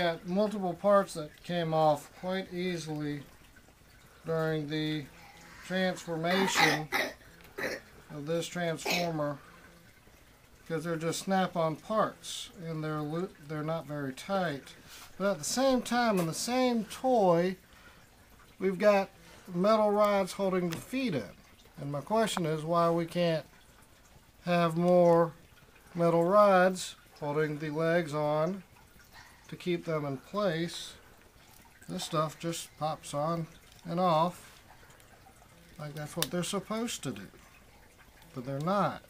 got multiple parts that came off quite easily during the transformation of this transformer, because they're just snap-on parts and they're not very tight. But at the same time, in the same toy, we've got metal rods holding the feet in. And my question is why we can't have more metal rods holding the legs on to keep them in place. This stuff just pops on and off like that's what they're supposed to do, but they're not.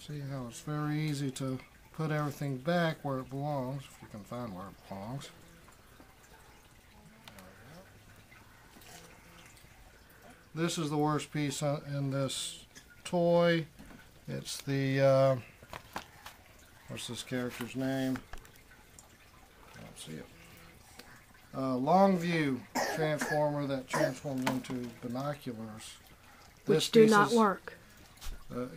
See how it's very easy to put everything back where it belongs, if you can find where it belongs. This is the worst piece in this toy. It's the what's this character's name? I don't see it. Long view transformer that transforms into binoculars. Which do not work.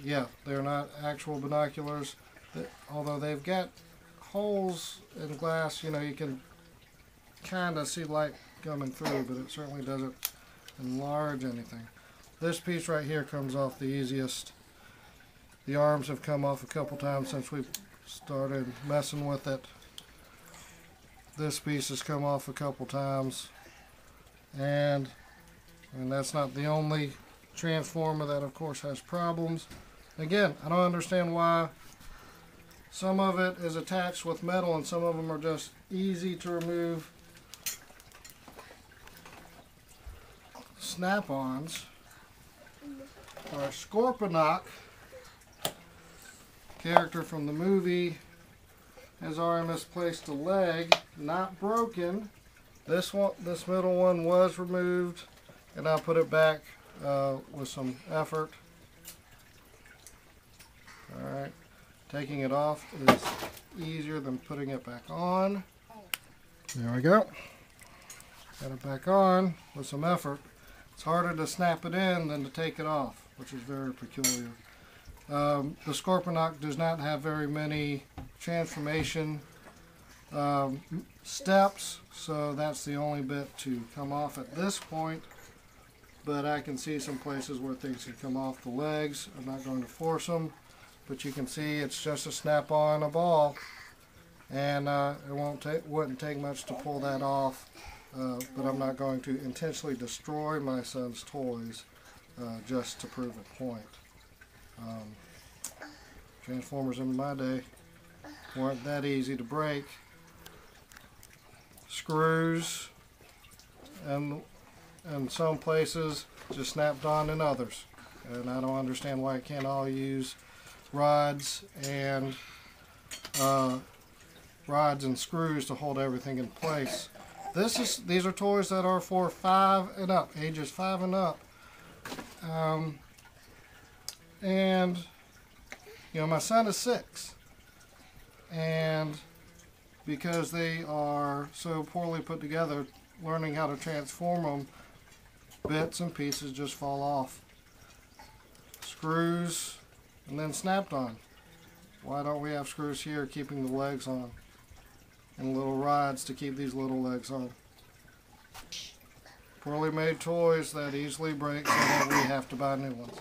Yeah, they're not actual binoculars. Although they've got holes in glass, you know, you can kind of see light coming through, but it certainly doesn't enlarge anything. This piece right here comes off the easiest. The arms have come off a couple times since we've started messing with it. This piece has come off a couple times, and that's not the only transformer that of course has problems. Again, I don't understand why some of it is attached with metal and some of them are just easy to remove snap-ons. Our Scorponok character from the movie has already misplaced a leg, not broken. This middle one was removed, and I put it back with some effort. Alright, taking it off is easier than putting it back on. There we go. Got it back on with some effort. It's harder to snap it in than to take it off, which is very peculiar. The Scorponok does not have very many transformation steps, so that's the only bit to come off at this point. But I can see some places where things can come off the legs. I'm not going to force them, but you can see it's just a snap-on a ball, and it wouldn't take much to pull that off. But I'm not going to intentionally destroy my son's toys just to prove a point. Transformers in my day weren't that easy to break. Screws and in some places just snapped on in others, and I don't understand why it can't all use rods and screws to hold everything in place. These are toys that are for 5 and up, ages 5 and up. And you know, my son is 6, and because they are so poorly put together, learning how to transform them, bits and pieces just fall off. Screws and then snapped on. Why don't we have screws here keeping the legs on, and little rods to keep these little legs on? Poorly made toys that easily break so that we have to buy new ones.